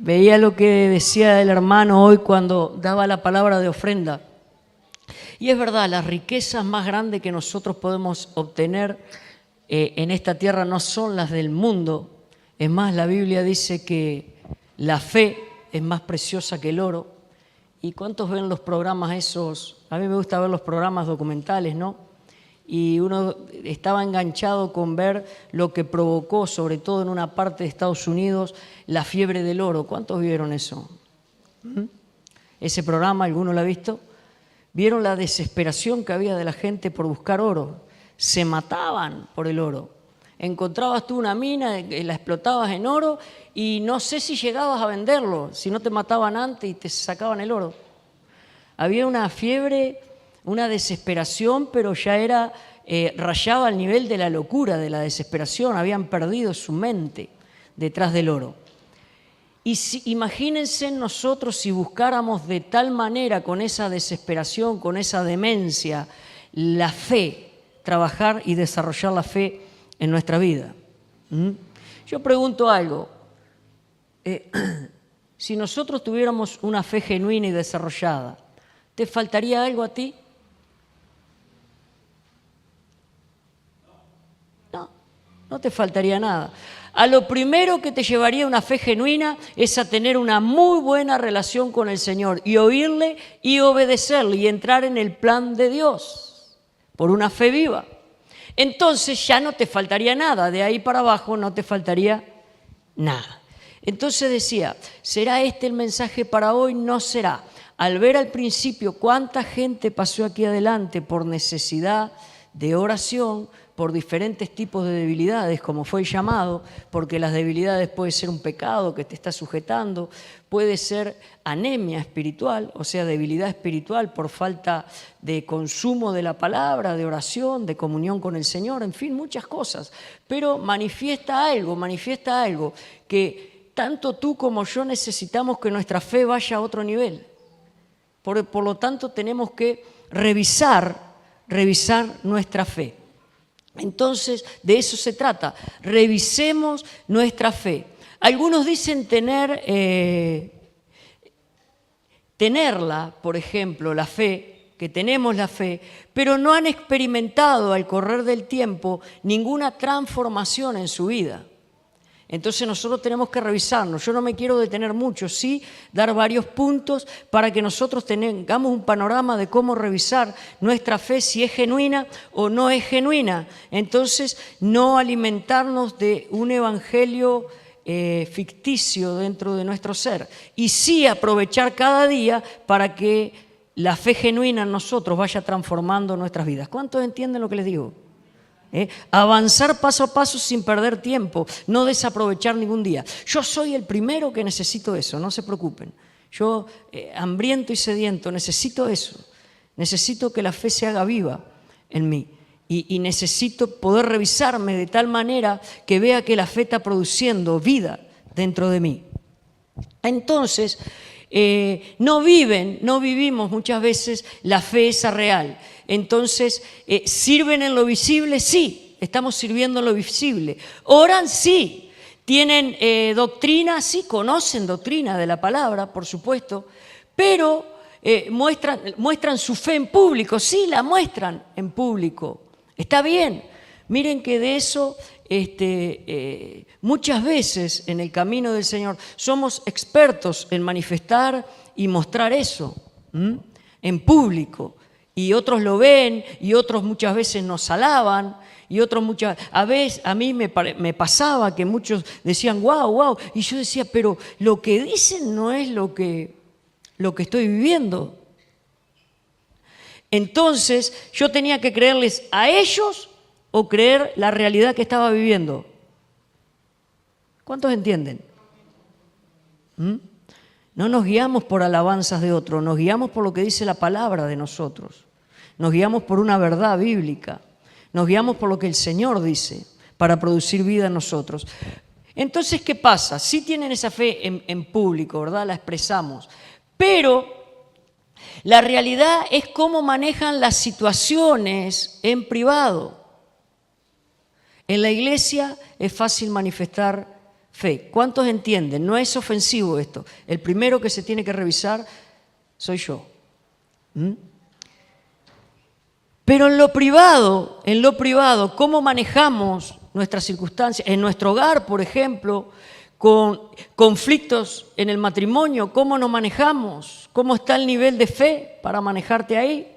Veía lo que decía el hermano hoy cuando daba la palabra de ofrenda. Y es verdad, las riquezas más grandes que nosotros podemos obtener en esta tierra no son las del mundo. Es más, la Biblia dice que la fe es más preciosa que el oro. ¿Y cuántos ven los programas esos? A mí me gusta ver los programas documentales, ¿no? Y uno estaba enganchado con ver lo que provocó, sobre todo en una parte de Estados Unidos, la fiebre del oro. ¿Cuántos vieron eso? Ese programa, ¿alguno lo ha visto? Vieron la desesperación que había de la gente por buscar oro. Se mataban por el oro. Encontrabas tú una mina, la explotabas en oro y no sé si llegabas a venderlo, si no te mataban antes y te sacaban el oro. Había una fiebre, una desesperación, pero ya era, rayaba al nivel de la locura, de la desesperación. Habían perdido su mente detrás del oro. Y imagínense nosotros si buscáramos de tal manera, con esa desesperación, con esa demencia, la fe, trabajar y desarrollar la fe en nuestra vida. Yo pregunto algo. Si nosotros tuviéramos una fe genuina y desarrollada, ¿te faltaría algo a ti? No, no te faltaría nada. A lo primero que te llevaría una fe genuina es a tener una muy buena relación con el Señor y oírle y obedecerle y entrar en el plan de Dios por una fe viva. Entonces ya no te faltaría nada, de ahí para abajo no te faltaría nada. Entonces decía, ¿será este el mensaje para hoy? No será. Al ver al principio cuánta gente pasó aquí adelante por necesidad de oración, por diferentes tipos de debilidades, como fue el llamado, porque las debilidades puede ser un pecado que te está sujetando, puede ser anemia espiritual, o sea, debilidad espiritual por falta de consumo de la palabra, de oración, de comunión con el Señor, en fin, muchas cosas. Pero manifiesta algo que tanto tú como yo necesitamos que nuestra fe vaya a otro nivel. Por lo tanto, tenemos que revisar nuestra fe. Entonces, de eso se trata. Revisemos nuestra fe. Algunos dicen tenerla, por ejemplo, la fe, que tenemos la fe, pero no han experimentado al correr del tiempo ninguna transformación en su vida. Entonces nosotros tenemos que revisarnos. Yo no me quiero detener mucho, sí dar varios puntos para que nosotros tengamos un panorama de cómo revisar nuestra fe, si es genuina o no es genuina. Entonces no alimentarnos de un evangelio ficticio dentro de nuestro ser y sí aprovechar cada día para que la fe genuina en nosotros vaya transformando nuestras vidas. ¿Cuántos entienden lo que les digo? Avanzar paso a paso sin perder tiempo, no desaprovechar ningún día. Yo soy el primero que necesito eso, no se preocupen. Yo, hambriento y sediento, necesito eso. Necesito que la fe se haga viva en mí y necesito poder revisarme de tal manera que vea que la fe está produciendo vida dentro de mí. Entonces, no vivimos muchas veces la fe esa real. Entonces, ¿sirven en lo visible? Sí, estamos sirviendo en lo visible. ¿Oran? Sí. ¿Tienen doctrina? Sí, conocen doctrina de la palabra, por supuesto, pero muestran su fe en público. Sí, la muestran en público. Está bien. Miren que de eso muchas veces en el camino del Señor somos expertos en manifestar y mostrar eso en público. Y otros lo ven, y otros muchas veces nos alaban, y otros a mí me pasaba que muchos decían, wow, y yo decía, pero lo que dicen no es lo que estoy viviendo. Entonces yo tenía que creerles a ellos o creer la realidad que estaba viviendo. ¿Cuántos entienden? No nos guiamos por alabanzas de otros, nos guiamos por lo que dice la palabra de nosotros. Nos guiamos por una verdad bíblica. Nos guiamos por lo que el Señor dice para producir vida en nosotros. Entonces, ¿qué pasa? Sí tienen esa fe en público, ¿verdad? La expresamos. Pero la realidad es cómo manejan las situaciones en privado. En la iglesia es fácil manifestar Fe. ¿Cuántos entienden? No es ofensivo esto. El primero que se tiene que revisar soy yo. Pero en lo privado, ¿cómo manejamos nuestras circunstancias? En nuestro hogar, por ejemplo, con conflictos en el matrimonio, ¿cómo nos manejamos? ¿Cómo está el nivel de fe para manejarte ahí?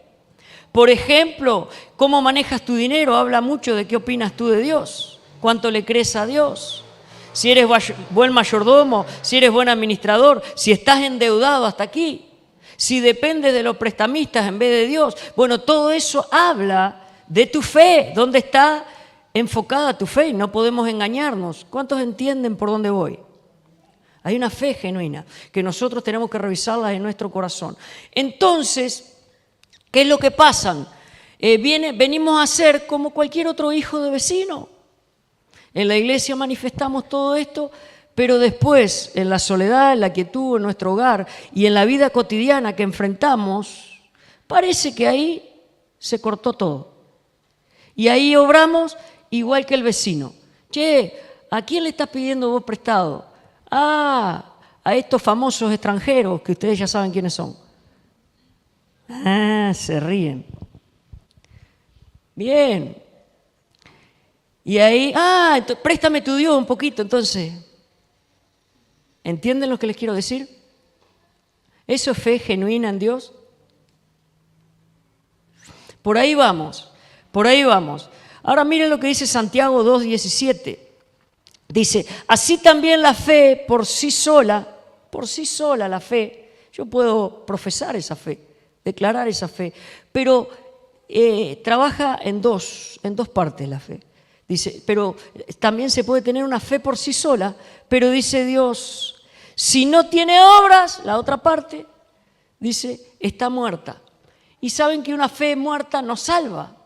Por ejemplo, ¿cómo manejas tu dinero? Habla mucho de qué opinas tú de Dios, cuánto le crees a Dios, si eres buen mayordomo, si eres buen administrador, si estás endeudado hasta aquí, si dependes de los prestamistas en vez de Dios. Bueno, todo eso habla de tu fe, dónde está enfocada tu fe, y no podemos engañarnos. ¿Cuántos entienden por dónde voy? Hay una fe genuina que nosotros tenemos que revisarla en nuestro corazón. Entonces, ¿qué es lo que pasa? Venimos a ser como cualquier otro hijo de vecino. En la iglesia manifestamos todo esto, pero después, en la soledad, en la quietud, en nuestro hogar y en la vida cotidiana que enfrentamos, parece que ahí se cortó todo. Y ahí obramos igual que el vecino. Che, ¿a quién le estás pidiendo vos prestado? A estos famosos extranjeros que ustedes ya saben quiénes son. Se ríen. Bien. Y ahí, préstame tu Dios un poquito, entonces. ¿Entienden lo que les quiero decir? ¿Eso es fe genuina en Dios? Por ahí vamos, por ahí vamos. Ahora miren lo que dice Santiago 2:17. Dice, así también la fe por sí sola la fe, yo puedo profesar esa fe, declarar esa fe, pero trabaja en dos partes la fe. Dice, pero también se puede tener una fe por sí sola, pero dice Dios, si no tiene obras, la otra parte, dice, está muerta. Y saben que una fe muerta no salva,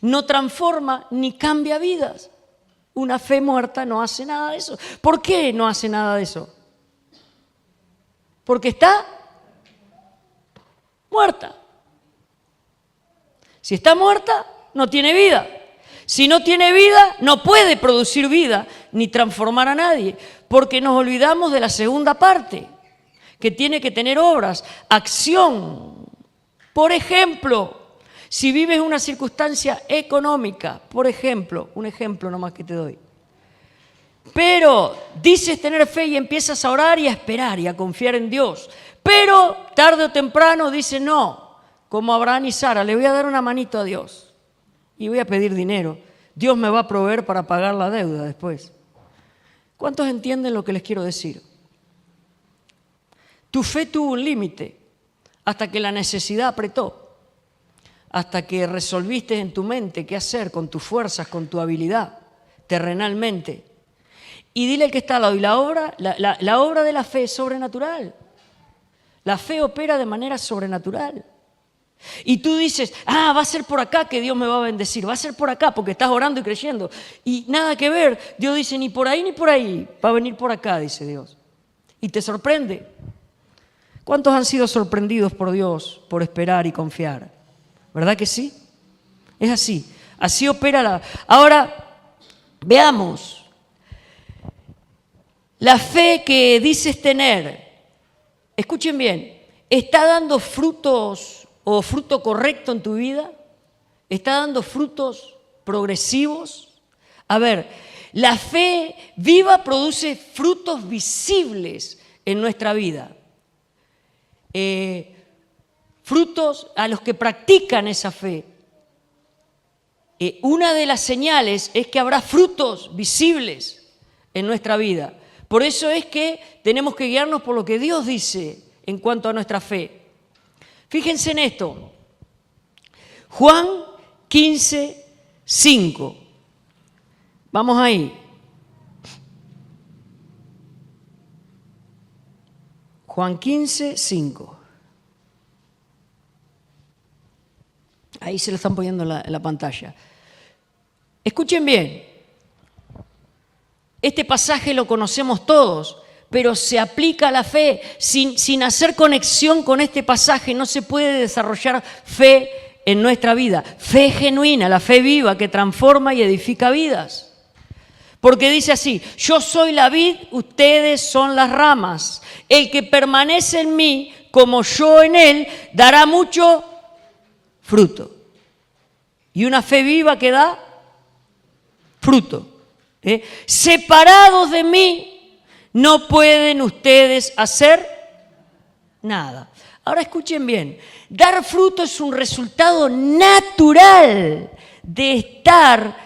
no transforma ni cambia vidas. Una fe muerta no hace nada de eso. ¿Por qué no hace nada de eso? Porque está muerta. Si está muerta, no tiene vida. Si no tiene vida, no puede producir vida ni transformar a nadie, porque nos olvidamos de la segunda parte, que tiene que tener obras, acción. Por ejemplo, si vives una circunstancia económica, por ejemplo, un ejemplo nomás que te doy, pero dices tener fe y empiezas a orar y a esperar y a confiar en Dios, pero tarde o temprano dices no, como Abraham y Sara, le voy a dar una manito a Dios. Y voy a pedir dinero. Dios me va a proveer para pagar la deuda después. ¿Cuántos entienden lo que les quiero decir? Tu fe tuvo un límite hasta que la necesidad apretó, hasta que resolviste en tu mente qué hacer con tus fuerzas, con tu habilidad, terrenalmente. Y dile al que está al lado, y la obra de la fe es sobrenatural. La fe opera de manera sobrenatural. Y tú dices, va a ser por acá que Dios me va a bendecir, va a ser por acá porque estás orando y creyendo. Y nada que ver, Dios dice, ni por ahí, va a venir por acá, dice Dios. Y te sorprende. ¿Cuántos han sido sorprendidos por Dios por esperar y confiar? ¿Verdad que sí? Es así, así opera la... Ahora, veamos, la fe que dices tener, escuchen bien, ¿está dando frutos o fruto correcto en tu vida? ¿Está dando frutos progresivos? A ver, la fe viva produce frutos visibles en nuestra vida. Frutos a los que practican esa fe. Una de las señales es que habrá frutos visibles en nuestra vida. Por eso es que tenemos que guiarnos por lo que Dios dice en cuanto a nuestra fe. Fíjense en esto, Juan 15:5. Vamos ahí. Juan 15:5. Ahí se lo están poniendo en la pantalla. Escuchen bien. Este pasaje lo conocemos todos, pero se aplica a la fe. Sin hacer conexión con este pasaje no se puede desarrollar fe en nuestra vida. Fe genuina, la fe viva que transforma y edifica vidas. Porque dice así, yo soy la vid, ustedes son las ramas. El que permanece en mí, como yo en él, dará mucho fruto. Y una fe viva que da fruto. Separados de mí, no pueden ustedes hacer nada. Ahora escuchen bien, dar fruto es un resultado natural de estar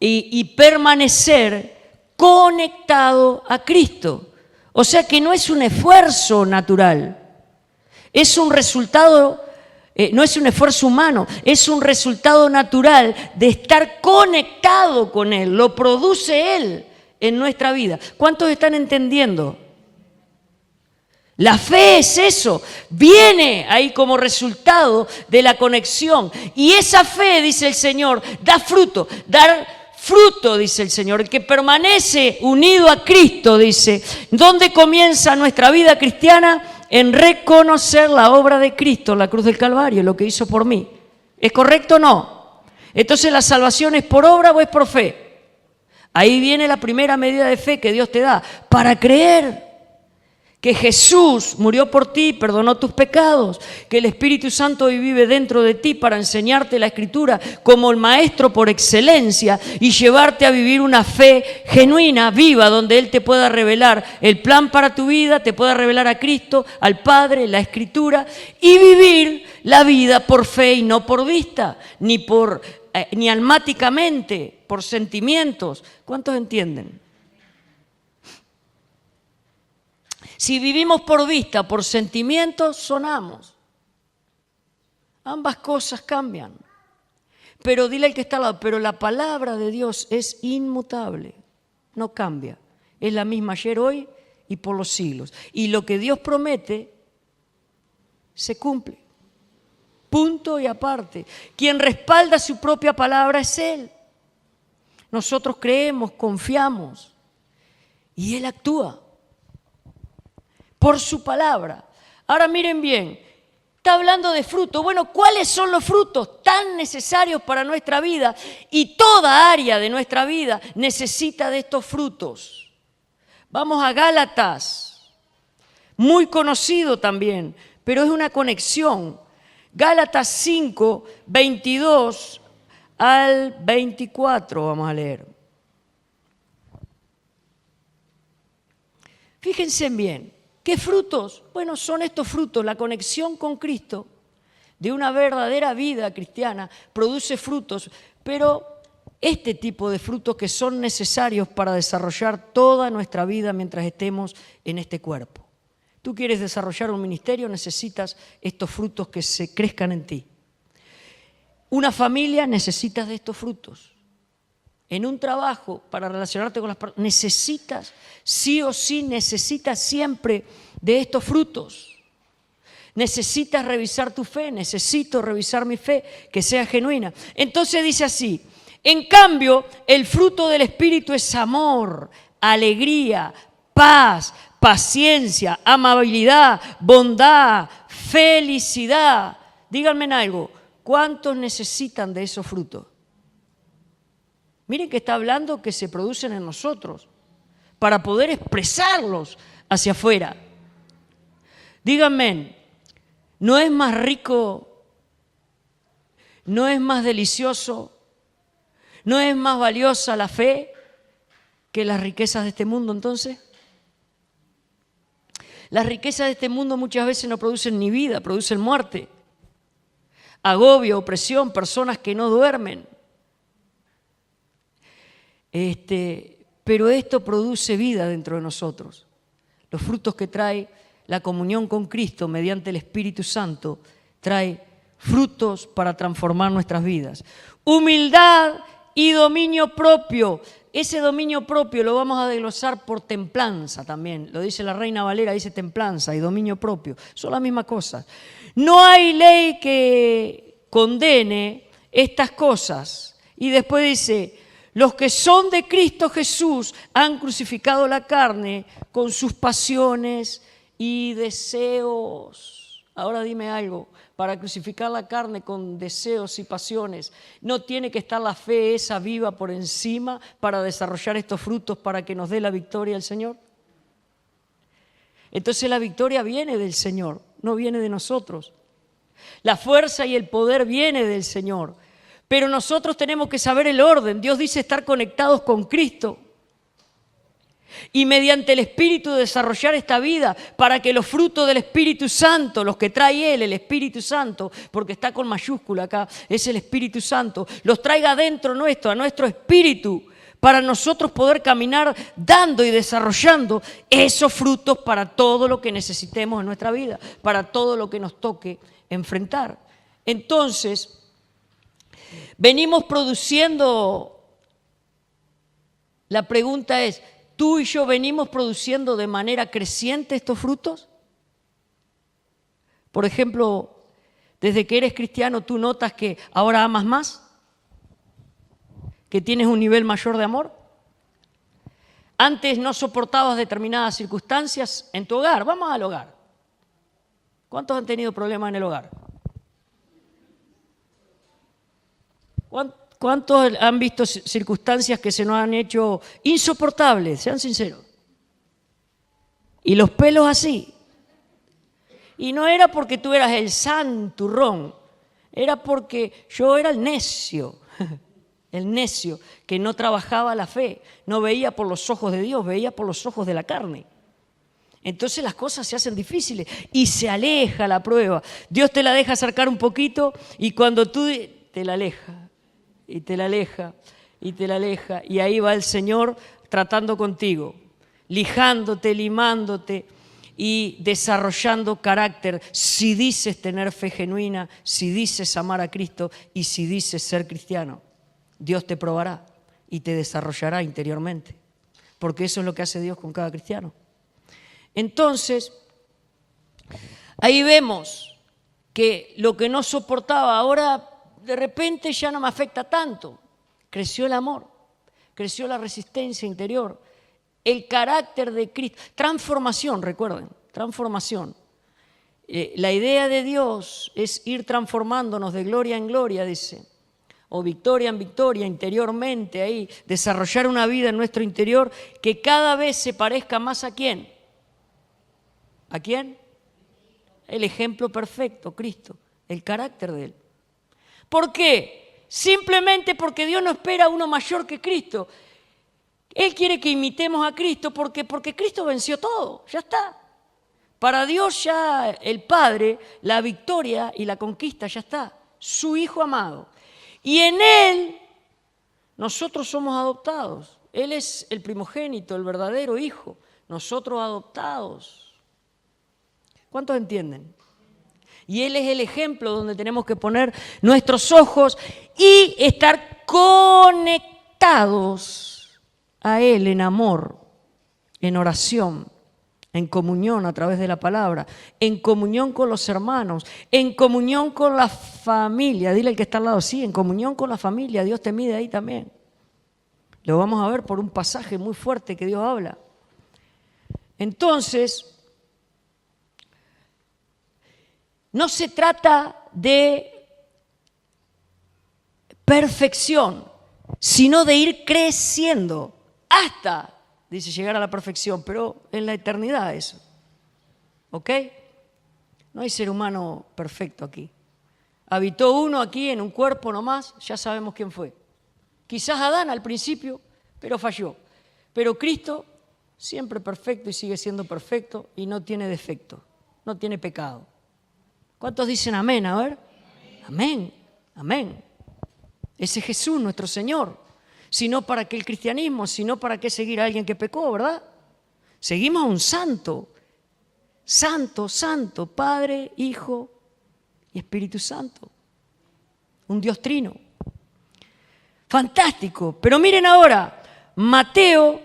y permanecer conectado a Cristo. O sea que no es un esfuerzo natural, es un resultado, no es un esfuerzo humano, es un resultado natural de estar conectado con Él, lo produce Él en nuestra vida. ¿Cuántos están entendiendo? La fe es eso, viene ahí como resultado de la conexión. Y esa fe, dice el Señor, da fruto, dar fruto, dice el Señor. El que permanece unido a Cristo, dice. ¿Dónde comienza nuestra vida cristiana? En reconocer la obra de Cristo, la cruz del Calvario, lo que hizo por mí. ¿Es correcto o no? Entonces, ¿la salvación es por obra o es por fe? Ahí viene la primera medida de fe que Dios te da, para creer que Jesús murió por ti, perdonó tus pecados, que el Espíritu Santo hoy vive dentro de ti para enseñarte la Escritura como el maestro por excelencia y llevarte a vivir una fe genuina, viva, donde Él te pueda revelar el plan para tu vida, te pueda revelar a Cristo, al Padre, la Escritura, y vivir la vida por fe y no por vista, ni almáticamente, por sentimientos. ¿Cuántos entienden? Si vivimos por vista, por sentimientos, sonamos. Ambas cosas cambian. Pero dile al que está al lado, pero la palabra de Dios es inmutable, no cambia. Es la misma ayer, hoy y por los siglos. Y lo que Dios promete, se cumple. Punto y aparte. Quien respalda su propia palabra es Él. Nosotros creemos, confiamos y Él actúa por su palabra. Ahora miren bien, está hablando de frutos. Bueno, ¿cuáles son los frutos tan necesarios para nuestra vida? Y toda área de nuestra vida necesita de estos frutos. Vamos a Gálatas, muy conocido también, pero es una conexión. Gálatas 5, 22 al 24, vamos a leer. Fíjense bien. ¿Qué frutos? Bueno, son estos frutos. La conexión con Cristo de una verdadera vida cristiana produce frutos, pero este tipo de frutos que son necesarios para desarrollar toda nuestra vida mientras estemos en este cuerpo. Tú quieres desarrollar un ministerio, necesitas estos frutos que se crezcan en ti. Una familia, necesitas de estos frutos. En un trabajo, para relacionarte con las personas, necesitas, sí o sí, necesitas siempre de estos frutos. Necesitas revisar tu fe, necesito revisar mi fe, que sea genuina. Entonces dice así, en cambio, el fruto del Espíritu es amor, alegría, paz, paciencia, amabilidad, bondad, felicidad. Díganme algo, ¿cuántos necesitan de esos frutos? Miren que está hablando que se producen en nosotros para poder expresarlos hacia afuera. Díganme, ¿no es más rico, no es más delicioso, no es más valiosa la fe que las riquezas de este mundo entonces? Las riquezas de este mundo muchas veces no producen ni vida, producen muerte, agobio, opresión, personas que no duermen. Pero esto produce vida dentro de nosotros. Los frutos que trae la comunión con Cristo mediante el Espíritu Santo trae frutos para transformar nuestras vidas. Humildad y dominio propio. Ese dominio propio lo vamos a desglosar por templanza también. Lo dice la Reina Valera, dice templanza y dominio propio. Son las mismas cosas. No hay ley que condene estas cosas. Y después dice, los que son de Cristo Jesús han crucificado la carne con sus pasiones y deseos. Ahora dime algo, para crucificar la carne con deseos y pasiones, ¿no tiene que estar la fe esa viva por encima para desarrollar estos frutos para que nos dé la victoria el Señor? Entonces la victoria viene del Señor, no viene de nosotros. La fuerza y el poder viene del Señor, pero nosotros tenemos que saber el orden. Dios dice estar conectados con Cristo y mediante el Espíritu desarrollar esta vida para que los frutos del Espíritu Santo, los que trae Él, el Espíritu Santo, porque está con mayúscula acá, es el Espíritu Santo, los traiga dentro nuestro, a nuestro espíritu, para nosotros poder caminar dando y desarrollando esos frutos para todo lo que necesitemos en nuestra vida, para todo lo que nos toque enfrentar. Entonces, venimos produciendo, la pregunta es, ¿tú y yo venimos produciendo de manera creciente estos frutos? Por ejemplo, desde que eres cristiano, ¿tú notas que ahora amas más? ¿Que tienes un nivel mayor de amor? Antes no soportabas determinadas circunstancias en tu hogar. Vamos al hogar. ¿Cuántos han tenido problemas en el hogar? ¿Cuántos han visto circunstancias que se nos han hecho insoportables? Sean sinceros. Y los pelos así. Y no era porque tú eras el santurrón, era porque yo era el necio que no trabajaba la fe, no veía por los ojos de Dios, veía por los ojos de la carne. Entonces las cosas se hacen difíciles y se aleja la prueba. Dios te la deja acercar un poquito y cuando tú te la aleja, y te la aleja, y te la aleja, y ahí va el Señor tratando contigo, lijándote, limándote y desarrollando carácter. Si dices tener fe genuina, si dices amar a Cristo y si dices ser cristiano, Dios te probará y te desarrollará interiormente, porque eso es lo que hace Dios con cada cristiano. Entonces, ahí vemos que lo que no soportaba ahora de repente ya no me afecta tanto. Creció el amor, creció la resistencia interior, el carácter de Cristo. Transformación, recuerden, transformación. La idea de Dios es ir transformándonos de gloria en gloria, dice, o victoria en victoria, interiormente, ahí, desarrollar una vida en nuestro interior que cada vez se parezca más a ¿quién? ¿A quién? El ejemplo perfecto, Cristo, el carácter de Él. ¿Por qué? Simplemente porque Dios no espera a uno mayor que Cristo. Él quiere que imitemos a Cristo porque Cristo venció todo, ya está. Para Dios ya el Padre, la victoria y la conquista ya está, su Hijo amado. Y en Él nosotros somos adoptados. Él es el primogénito, el verdadero Hijo, nosotros adoptados. ¿Cuántos entienden? Y Él es el ejemplo donde tenemos que poner nuestros ojos y estar conectados a Él en amor, en oración, en comunión a través de la palabra, en comunión con los hermanos, en comunión con la familia. Dile al que está al lado, sí, en comunión con la familia. Dios te mide ahí también. Lo vamos a ver por un pasaje muy fuerte que Dios habla. Entonces, no se trata de perfección, sino de ir creciendo hasta, dice, llegar a la perfección, pero en la eternidad eso. ¿Ok? No hay ser humano perfecto aquí. Habitó uno aquí en un cuerpo nomás, ya sabemos quién fue. Quizás Adán al principio, pero falló. Pero Cristo, siempre perfecto y sigue siendo perfecto y no tiene defecto, no tiene pecado. ¿Cuántos dicen amén? A ver. Amén, amén. Ese es Jesús, nuestro Señor. Si no, ¿para qué el cristianismo? Si no, ¿para qué seguir a alguien que pecó, verdad? Seguimos a un santo. Santo, santo, Padre, Hijo y Espíritu Santo. Un Dios trino. Fantástico. Pero miren ahora, Mateo,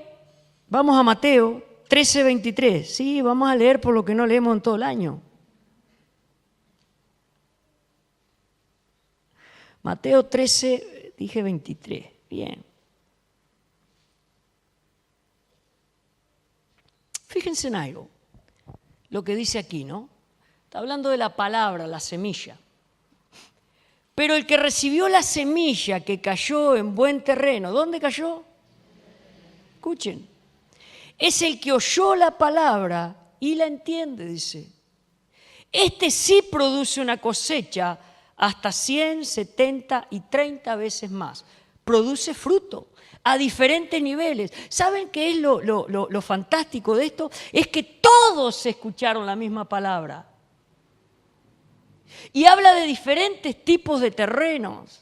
vamos a Mateo 13:23. Sí, vamos a leer por lo que no leemos en todo el año. Mateo 13, dije 23, bien. Fíjense en algo, lo que dice aquí, ¿no? Está hablando de la palabra, la semilla. Pero el que recibió la semilla que cayó en buen terreno, ¿dónde cayó? Escuchen. Es el que oyó la palabra y la entiende, dice. Este sí produce una cosecha hasta 100, 70 y 30 veces más. Produce fruto a diferentes niveles. ¿Saben qué es lo fantástico de esto? Es que todos escucharon la misma palabra. Y habla de diferentes tipos de terrenos.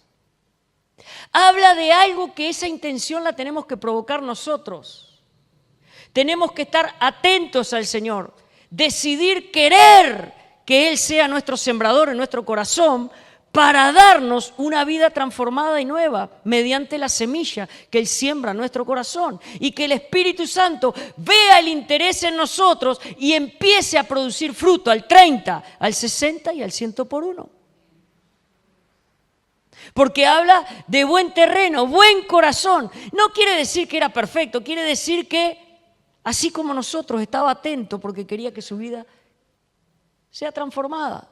Habla de algo que esa intención la tenemos que provocar nosotros. Tenemos que estar atentos al Señor, decidir querer que Él sea nuestro sembrador en nuestro corazón para darnos una vida transformada y nueva mediante la semilla que Él siembra en nuestro corazón y que el Espíritu Santo vea el interés en nosotros y empiece a producir fruto al 30, al 60 y al 100 por uno. Porque habla de buen terreno, buen corazón. No quiere decir que era perfecto, quiere decir que así como nosotros estaba atento porque quería que su vida sea transformada.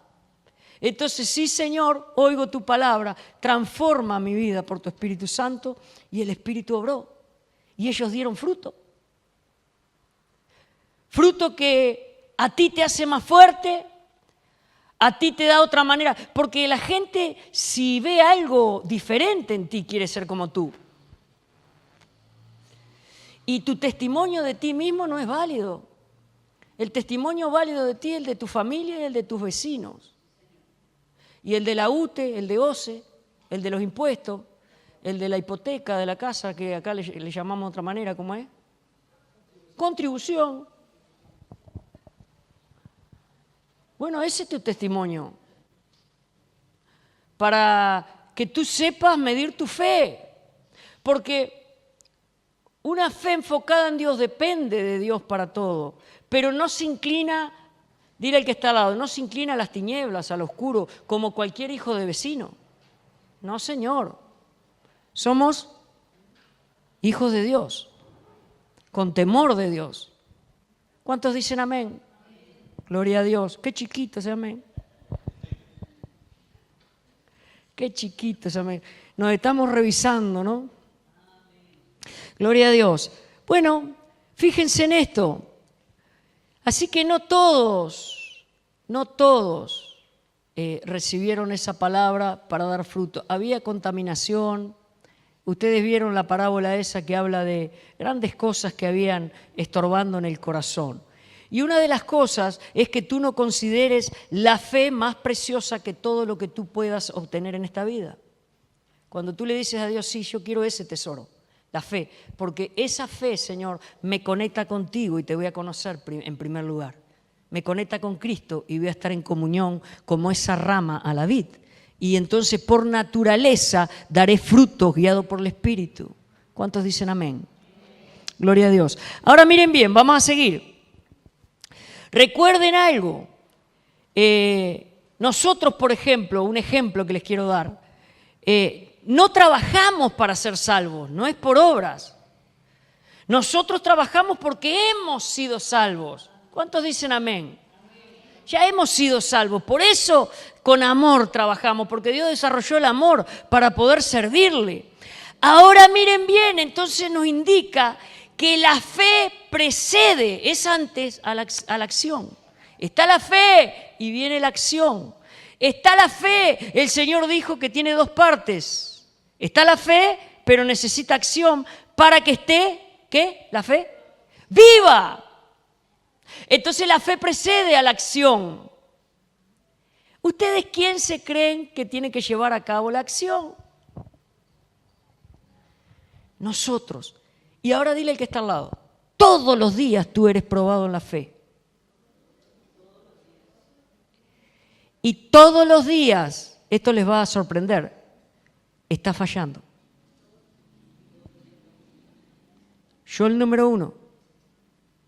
Entonces, sí, Señor, oigo tu palabra, transforma mi vida por tu Espíritu Santo, y el Espíritu obró. Y ellos dieron fruto. Fruto que a ti te hace más fuerte, a ti te da otra manera. Porque la gente, si ve algo diferente en ti, quiere ser como tú. Y tu testimonio de ti mismo no es válido. El testimonio válido de ti es el de tu familia y el de tus vecinos. Y el de la UTE, el de OCE, el de los impuestos, el de la hipoteca de la casa, que acá le llamamos de otra manera, ¿cómo es? Contribución. Bueno, ese es tu testimonio. Para que tú sepas medir tu fe. Porque una fe enfocada en Dios depende de Dios para todo, pero no se inclina, dile al que está al lado, no se inclina a las tinieblas, al oscuro, como cualquier hijo de vecino. No, Señor. Somos hijos de Dios, con temor de Dios. ¿Cuántos dicen amén? Gloria a Dios. Qué chiquito ese amén. Qué chiquito ese amén. Nos estamos revisando, ¿no? Gloria a Dios. Bueno, fíjense en esto. Así que no todos recibieron esa palabra para dar fruto. Había contaminación. Ustedes vieron la parábola esa que habla de grandes cosas que habían estorbando en el corazón. Y una de las cosas es que tú no consideres la fe más preciosa que todo lo que tú puedas obtener en esta vida. Cuando tú le dices a Dios, sí, yo quiero ese tesoro, la fe, porque esa fe, Señor, me conecta contigo y te voy a conocer en primer lugar. Me conecta con Cristo y voy a estar en comunión como esa rama a la vid. Y entonces por naturaleza daré frutos guiado por el Espíritu. ¿Cuántos dicen amén? Gloria a Dios. Ahora miren bien, vamos a seguir. Recuerden algo. Nosotros, por ejemplo, un ejemplo que les quiero dar, no trabajamos para ser salvos, no es por obras. Nosotros trabajamos porque hemos sido salvos. ¿Cuántos dicen amén? Ya hemos sido salvos, por eso con amor trabajamos, porque Dios desarrolló el amor para poder servirle. Ahora miren bien, entonces nos indica que la fe precede, es antes a la acción. Está la fe y viene la acción. Está la fe, el Señor dijo que tiene dos partes. Está la fe, pero necesita acción para que esté, ¿qué? La fe viva. Entonces la fe precede a la acción. ¿Ustedes quién se creen que tiene que llevar a cabo la acción? Nosotros. Y ahora dile al que está al lado, todos los días tú eres probado en la fe. Y todos los días, esto les va a sorprender, está fallando. Yo el número 1,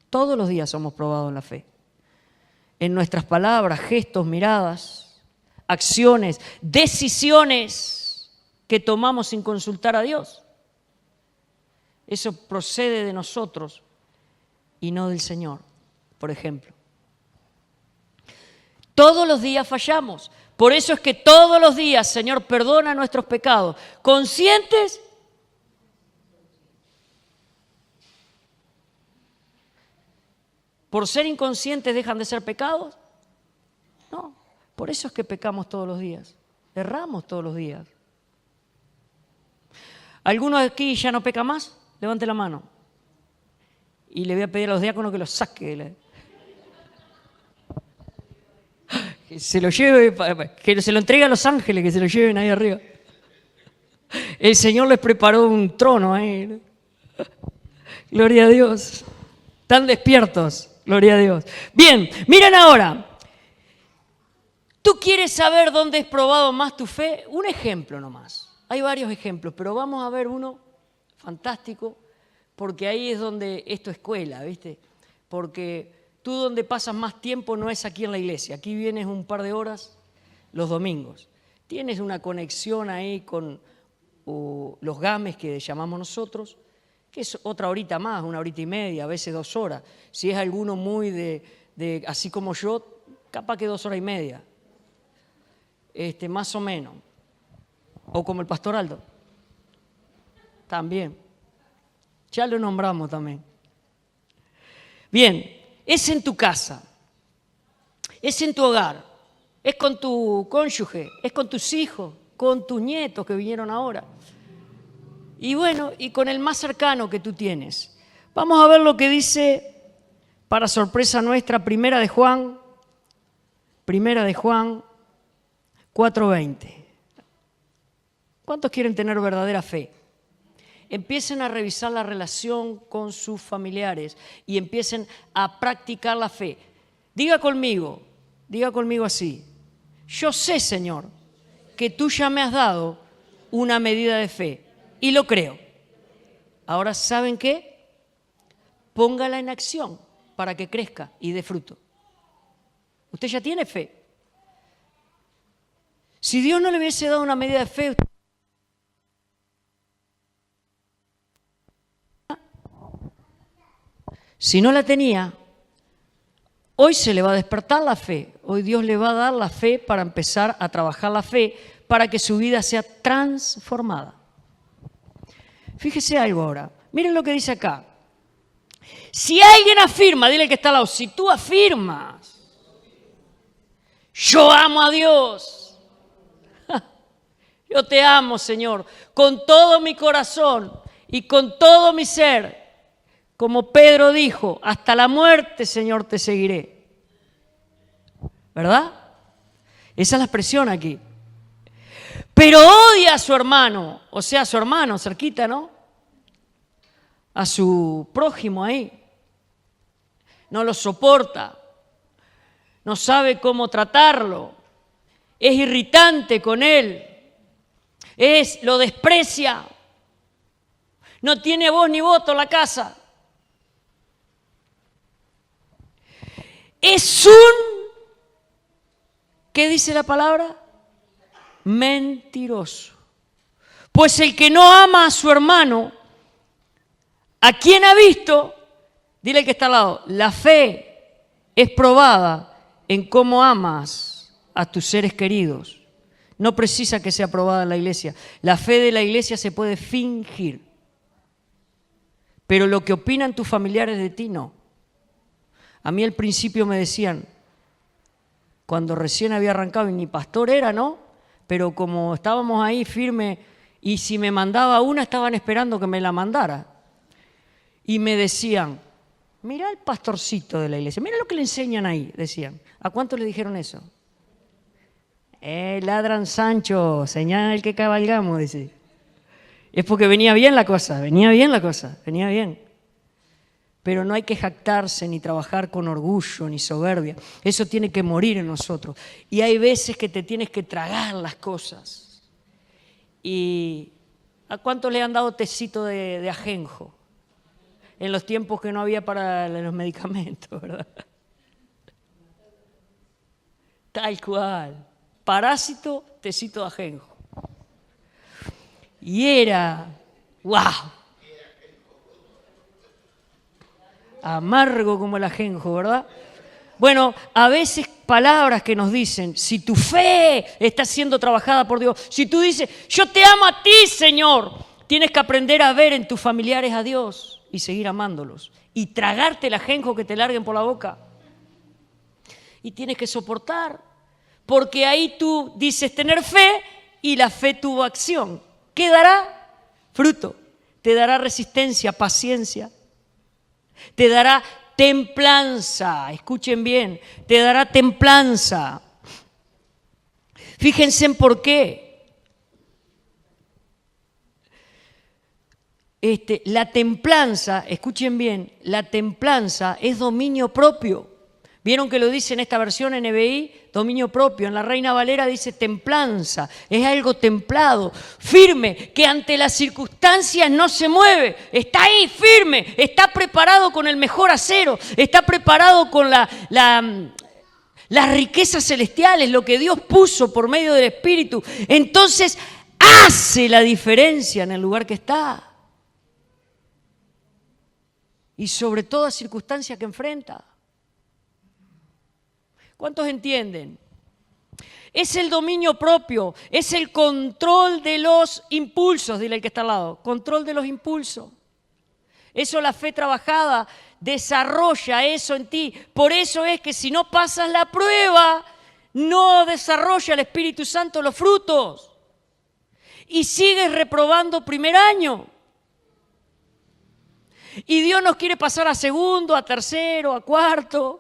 todos los días somos probados en la fe. En nuestras palabras, gestos, miradas, acciones, decisiones que tomamos sin consultar a Dios. Eso procede de nosotros y no del Señor, por ejemplo. Todos los días fallamos. Por eso es que todos los días, Señor, perdona nuestros pecados. ¿Conscientes? ¿Por ser inconscientes dejan de ser pecados? No, por eso es que pecamos todos los días. Erramos todos los días. ¿Alguno de aquí ya no peca más? Levante la mano. Y le voy a pedir a los diáconos que lo saque. Que se lo lleve, que se lo entregue a los ángeles, que se lo lleven ahí arriba. El Señor les preparó un trono ahí. Gloria a Dios. Están despiertos. Gloria a Dios. Bien, miren ahora. ¿Tú quieres saber dónde es probado más tu fe? Un ejemplo nomás. Hay varios ejemplos, pero vamos a ver uno fantástico, porque ahí es donde esto es escuela, ¿viste? Porque tú donde pasas más tiempo no es aquí en la iglesia. Aquí vienes un par de horas los domingos. Tienes una conexión ahí con los games que llamamos nosotros, que es otra horita más, una horita y media, a veces 2 horas. Si es alguno muy de así como yo, capaz que 2 horas y media. Más o menos. O como el pastor Aldo. También. Ya lo nombramos también. Bien, es en tu casa, es en tu hogar, es con tu cónyuge, es con tus hijos, con tus nietos que vinieron ahora. Y bueno, y con el más cercano que tú tienes. Vamos a ver lo que dice, para sorpresa nuestra, Primera de Juan 4:20. ¿Cuántos quieren tener verdadera fe? Empiecen a revisar la relación con sus familiares y empiecen a practicar la fe. Diga conmigo así. Yo sé, Señor, que tú ya me has dado una medida de fe y lo creo. Ahora, ¿saben qué? Póngala en acción para que crezca y dé fruto. Usted ya tiene fe. Si Dios no le hubiese dado una medida de fe, si no la tenía, hoy se le va a despertar la fe. Hoy Dios le va a dar la fe para empezar a trabajar la fe para que su vida sea transformada. Fíjese algo ahora. Miren lo que dice acá. Si alguien afirma, dile al que está al lado, si tú afirmas, yo amo a Dios, yo te amo, Señor, con todo mi corazón y con todo mi ser. Como Pedro dijo, hasta la muerte, Señor, te seguiré. ¿Verdad? Esa es la expresión aquí. Pero odia a su hermano, o sea, a su hermano, cerquita, ¿no? A su prójimo ahí. No lo soporta. No sabe cómo tratarlo. Es irritante con él. Lo desprecia. No tiene voz ni voto en la casa. Es ¿qué dice la palabra? Mentiroso. Pues el que no ama a su hermano, ¿a quién ha visto? Dile al que está al lado, la fe es probada en cómo amas a tus seres queridos. No precisa que sea probada en la iglesia. La fe de la iglesia se puede fingir. Pero lo que opinan tus familiares de ti, no. A mí al principio me decían, cuando recién había arrancado, y ni pastor era, ¿no? Pero como estábamos ahí firme, y si me mandaba una, estaban esperando que me la mandara. Y me decían, mira el pastorcito de la iglesia, mira lo que le enseñan ahí, decían. ¿A cuántos le dijeron eso? Ladran Sancho, señal que cabalgamos, dice. Es porque venía bien la cosa, venía bien. Pero no hay que jactarse ni trabajar con orgullo ni soberbia. Eso tiene que morir en nosotros. Y hay veces que te tienes que tragar las cosas. ¿Y a cuántos le han dado tecito de ajenjo? En los tiempos que no había para los medicamentos, ¿verdad? Tal cual. Parásito, tecito de ajenjo. Y era, ¡wow! Amargo como el ajenjo, ¿verdad? Bueno, a veces palabras que nos dicen, si tu fe está siendo trabajada por Dios, si tú dices, yo te amo a ti, Señor, tienes que aprender a ver en tus familiares a Dios y seguir amándolos y tragarte el ajenjo que te larguen por la boca. Y tienes que soportar, porque ahí tú dices tener fe y la fe tuvo acción. ¿Qué dará? Fruto. Te dará resistencia, paciencia. Te dará templanza. Escuchen bien, te dará templanza. Fíjense en por qué. La templanza, escuchen bien, la templanza es dominio propio. ¿Vieron que lo dice en esta versión NBI? Dominio propio. En la Reina Valera dice templanza. Es algo templado, firme, que ante las circunstancias no se mueve. Está ahí firme, está preparado con el mejor acero, está preparado con las riquezas celestiales, lo que Dios puso por medio del Espíritu. Entonces hace la diferencia en el lugar que está. Y sobre toda circunstancia que enfrenta. ¿Cuántos entienden? Es el dominio propio, es el control de los impulsos, dile al que está al lado, control de los impulsos. Eso la fe trabajada desarrolla eso en ti. Por eso es que si no pasas la prueba, no desarrolla el Espíritu Santo los frutos. Y sigues reprobando primer año. Y Dios nos quiere pasar a segundo, a tercero, a cuarto.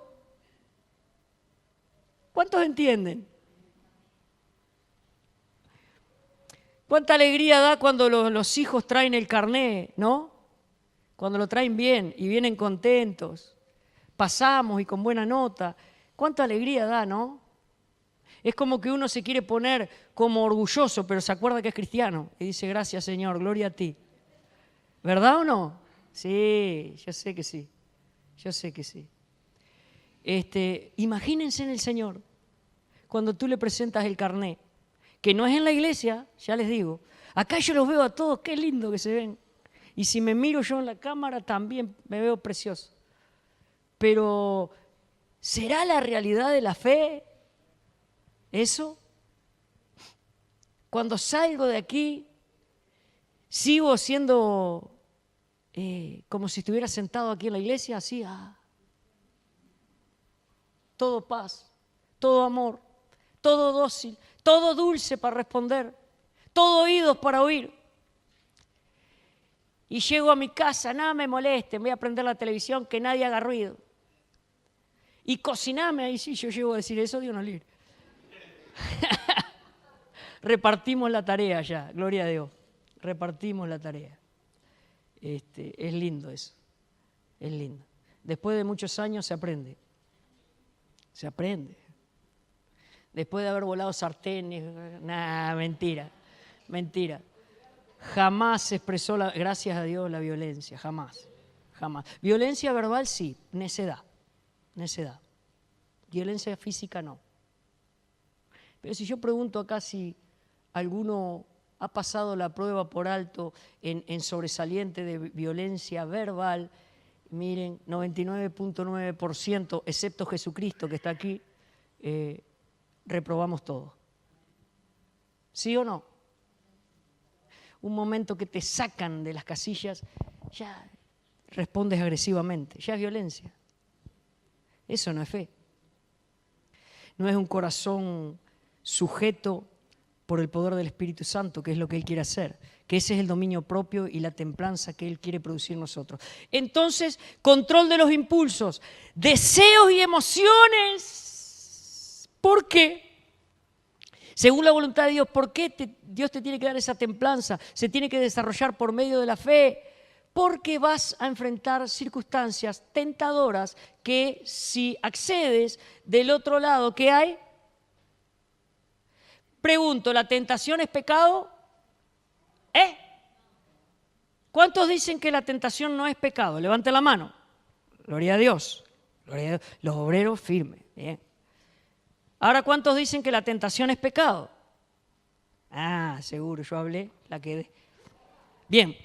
¿Cuántos entienden? Cuánta alegría da cuando los hijos traen el carné, ¿no? Cuando lo traen bien y vienen contentos. Pasamos y con buena nota. Cuánta alegría da, ¿no? Es como que uno se quiere poner como orgulloso, pero se acuerda que es cristiano. Y dice, gracias Señor, gloria a ti. ¿Verdad o no? Sí, yo sé que sí. Yo sé que sí. Imagínense en el Señor cuando tú le presentas el carné, que no es en la iglesia, ya les digo. Acá yo los veo a todos, qué lindo que se ven. Y si me miro yo en la cámara también me veo precioso. Pero, ¿será la realidad de la fe eso? Cuando salgo de aquí, sigo siendo como si estuviera sentado aquí en la iglesia, así, todo paz, todo amor, todo dócil, todo dulce para responder, todo oídos para oír. Y llego a mi casa, nada me moleste, voy a prender la televisión, que nadie haga ruido. Y cociname, ahí sí, yo llego a decir eso, Dios nos libre. Repartimos la tarea ya, gloria a Dios, repartimos la tarea. Es lindo eso, es lindo. Después de muchos años se aprende. Se aprende. Después de haber volado sartenes, nada, mentira, mentira. Jamás se expresó, gracias a Dios, la violencia, jamás, jamás. Violencia verbal sí, necedad. Violencia física no. Pero si yo pregunto acá si alguno ha pasado la prueba por alto en sobresaliente de violencia verbal, miren, 99.9%, excepto Jesucristo que está aquí, reprobamos todo. ¿Sí o no? Un momento que te sacan de las casillas, ya respondes agresivamente, ya es violencia. Eso no es fe. No es un corazón sujeto por el poder del Espíritu Santo, que es lo que Él quiere hacer, que ese es el dominio propio y la templanza que Él quiere producir en nosotros. Entonces, control de los impulsos, deseos y emociones. ¿Por qué? Según la voluntad de Dios, ¿por qué Dios te tiene que dar esa templanza? Se tiene que desarrollar por medio de la fe, porque vas a enfrentar circunstancias tentadoras que si accedes del otro lado, ¿qué hay? Pregunto, ¿la tentación es pecado? ¿Cuántos dicen que la tentación no es pecado? Levante la mano. Gloria a Dios. Gloria a Dios. Los obreros firmes. Bien. Ahora, ¿cuántos dicen que la tentación es pecado? Seguro, yo hablé, la quedé. Bien,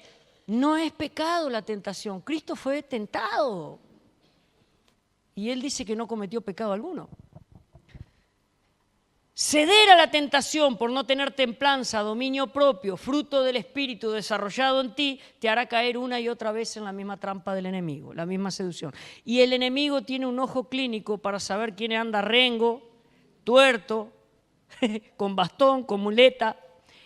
no es pecado la tentación. Cristo fue tentado. y él dice que no cometió pecado alguno. Ceder a la tentación por no tener templanza, dominio propio, fruto del Espíritu desarrollado en ti, te hará caer una y otra vez en la misma trampa del enemigo, la misma seducción. Y el enemigo tiene un ojo clínico para saber quién anda rengo, tuerto, con bastón, con muleta,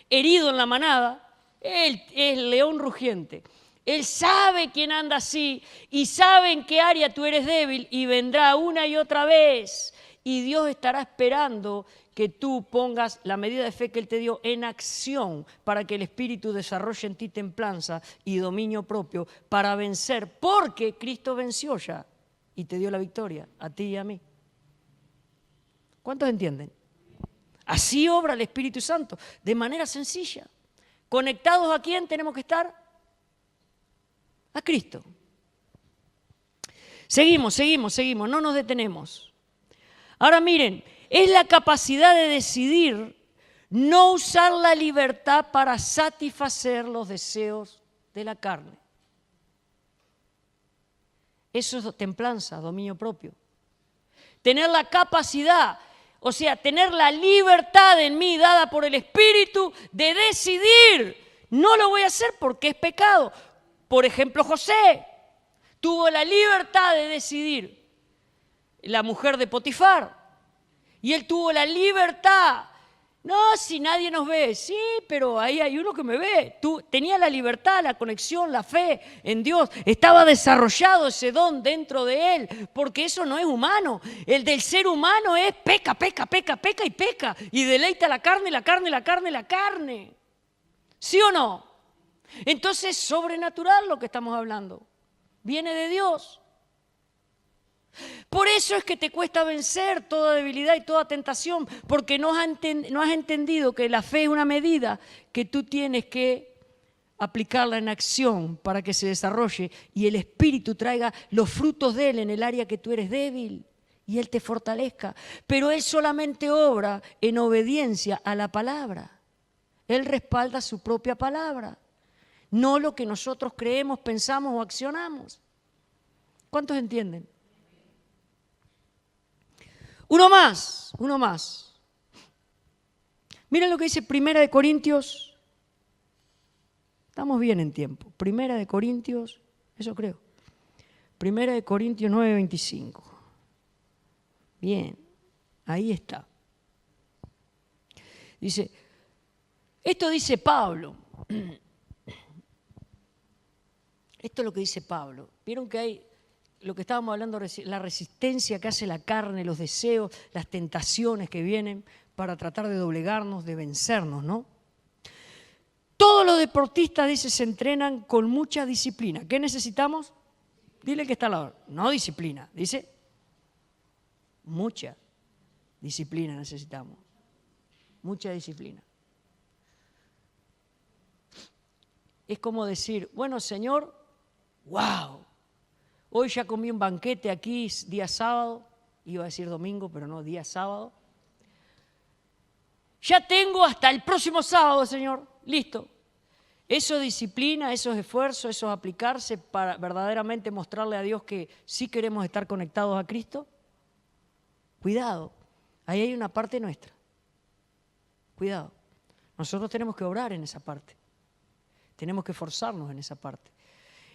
herido en la manada. Él es el león rugiente. Él sabe quién anda así y sabe en qué área tú eres débil y vendrá una y otra vez. Y Dios estará esperando que tú pongas la medida de fe que Él te dio en acción para que el Espíritu desarrolle en ti templanza y dominio propio para vencer, porque Cristo venció ya y te dio la victoria a ti y a mí. ¿Cuántos entienden? Así obra el Espíritu Santo, de manera sencilla. ¿Conectados a quién tenemos que estar? A Cristo. Seguimos, no nos detenemos. Ahora miren, es la capacidad de decidir no usar la libertad para satisfacer los deseos de la carne. Eso es templanza, dominio propio. Tener la capacidad, o sea, tener la libertad en mí dada por el Espíritu de decidir. No lo voy a hacer porque es pecado. Por ejemplo, José tuvo la libertad de decidir. La mujer de Potifar. Y él tuvo la libertad. No, si nadie nos ve. Sí, pero ahí hay uno que me ve. Tenía la libertad, la conexión, la fe en Dios. Estaba desarrollado ese don dentro de él. Porque eso no es humano. El del ser humano es peca y peca. Y deleita la carne. ¿Sí o no? Entonces es sobrenatural lo que estamos hablando. Viene de Dios. Por eso es que te cuesta vencer toda debilidad y toda tentación, porque no has entendido que la fe es una medida que tú tienes que aplicarla en acción para que se desarrolle y el Espíritu traiga los frutos de Él en el área que tú eres débil y Él te fortalezca. Pero Él solamente obra en obediencia a la palabra. Él respalda su propia palabra, no lo que nosotros creemos, pensamos o accionamos. ¿Cuántos entienden? Uno más. Miren lo que dice 1 Corintios. Estamos bien en tiempo. 1 Corintios, eso creo. 1 Corintios 9:25. Bien, ahí está. Dice, esto dice Pablo. Esto es lo que dice Pablo. Vieron que hay lo que estábamos hablando, la resistencia que hace la carne, los deseos, las tentaciones que vienen para tratar de doblegarnos, de vencernos, ¿no? Todos los deportistas, dice, se entrenan con mucha disciplina. ¿Qué necesitamos? Dile que está al lado. No disciplina, dice mucha disciplina necesitamos. Mucha disciplina. Es como decir, bueno, Señor, wow. Hoy ya comí un banquete aquí, día sábado, iba a decir domingo, pero no, día sábado. Ya tengo hasta el próximo sábado, Señor, listo. Eso es disciplina, eso es esfuerzo, eso es aplicarse para verdaderamente mostrarle a Dios que sí queremos estar conectados a Cristo. Cuidado, ahí hay una parte nuestra. Cuidado, nosotros tenemos que obrar en esa parte. Tenemos que esforzarnos en esa parte.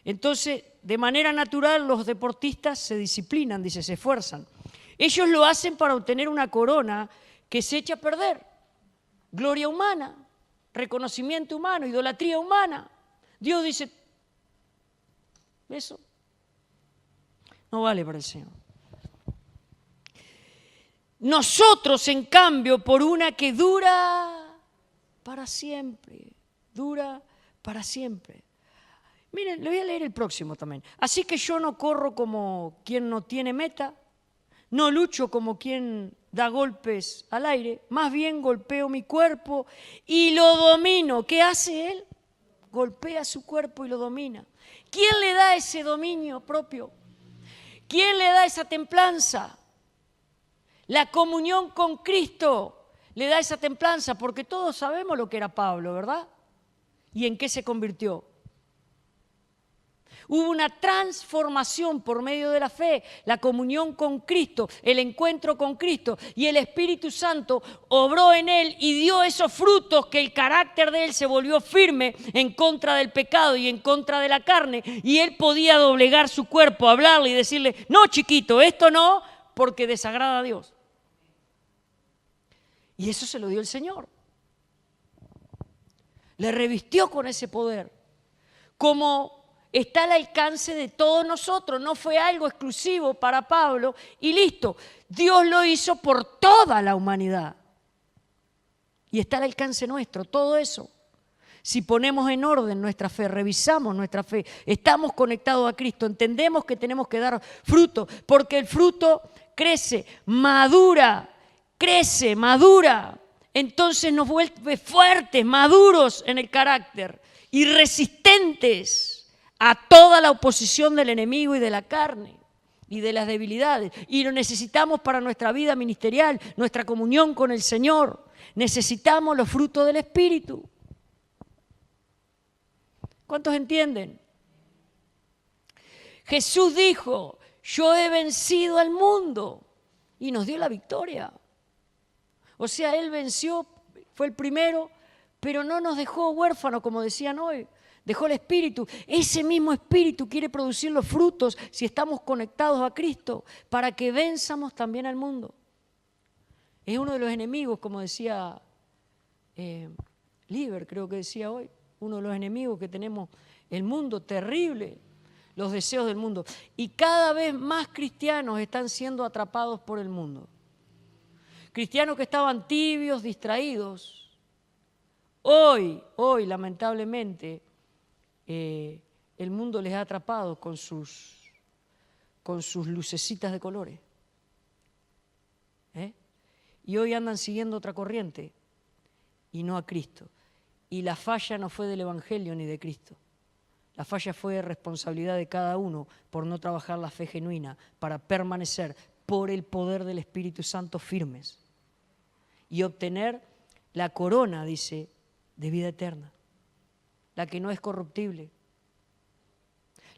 Entonces, de manera natural, los deportistas se disciplinan, dice, se esfuerzan. Ellos lo hacen para obtener una corona que se echa a perder. Gloria humana, reconocimiento humano, idolatría humana. Dios dice, eso no vale para el Señor. Nosotros, en cambio, por una que dura para siempre, dura para siempre. Miren, le voy a leer el próximo también. Así que yo no corro como quien no tiene meta, no lucho como quien da golpes al aire, más bien golpeo mi cuerpo y lo domino. ¿Qué hace él? Golpea su cuerpo y lo domina. ¿Quién le da ese dominio propio? ¿Quién le da esa templanza? La comunión con Cristo le da esa templanza, porque todos sabemos lo que era Pablo, ¿verdad? ¿Y en qué se convirtió? Hubo una transformación por medio de la fe, la comunión con Cristo, el encuentro con Cristo, y el Espíritu Santo obró en él y dio esos frutos que el carácter de él se volvió firme en contra del pecado y en contra de la carne, y él podía doblegar su cuerpo, hablarle y decirle, no chiquito, esto no, porque desagrada a Dios. Y eso se lo dio el Señor. Le revistió con ese poder, como está al alcance de todos nosotros. No fue algo exclusivo para Pablo y listo. Dios lo hizo por toda la humanidad. Y está al alcance nuestro, todo eso. Si ponemos en orden nuestra fe, revisamos nuestra fe, estamos conectados a Cristo, entendemos que tenemos que dar fruto, porque el fruto crece, madura, entonces nos vuelve fuertes, maduros en el carácter y resistentes a toda la oposición del enemigo y de la carne y de las debilidades. Y lo necesitamos para nuestra vida ministerial, nuestra comunión con el Señor. Necesitamos los frutos del Espíritu. ¿Cuántos entienden? Jesús dijo, yo he vencido al mundo y nos dio la victoria. O sea, Él venció, fue el primero, pero no nos dejó huérfanos, como decían hoy. Dejó el Espíritu. Ese mismo Espíritu quiere producir los frutos si estamos conectados a Cristo, para que venzamos también al mundo. Es uno de los enemigos, como decía Liber, creo que decía hoy, uno de los enemigos que tenemos, el mundo terrible, los deseos del mundo. Y cada vez más cristianos están siendo atrapados por el mundo. Cristianos que estaban tibios, distraídos. Hoy, lamentablemente, el mundo les ha atrapado con sus lucecitas de colores. Y hoy andan siguiendo otra corriente y no a Cristo. Y la falla no fue del Evangelio ni de Cristo. La falla fue responsabilidad de cada uno por no trabajar la fe genuina para permanecer por el poder del Espíritu Santo firmes y obtener la corona, dice, de vida eterna, la que no es corruptible,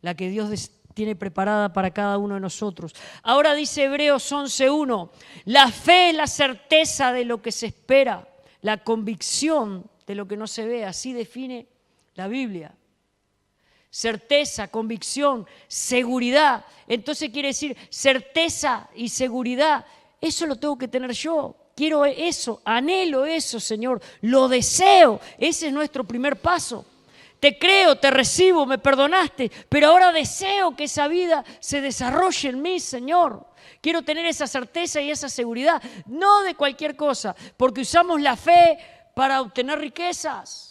la que Dios tiene preparada para cada uno de nosotros. Ahora dice Hebreos 11:1, la fe es la certeza de lo que se espera, la convicción de lo que no se ve, así define la Biblia. Certeza, convicción, seguridad. Entonces quiere decir certeza y seguridad. Eso lo tengo que tener yo. Quiero eso, anhelo eso, Señor. Lo deseo. Ese es nuestro primer paso. Te creo, te recibo, me perdonaste, pero ahora deseo que esa vida se desarrolle en mí, Señor. Quiero tener esa certeza y esa seguridad, no de cualquier cosa, porque usamos la fe para obtener riquezas.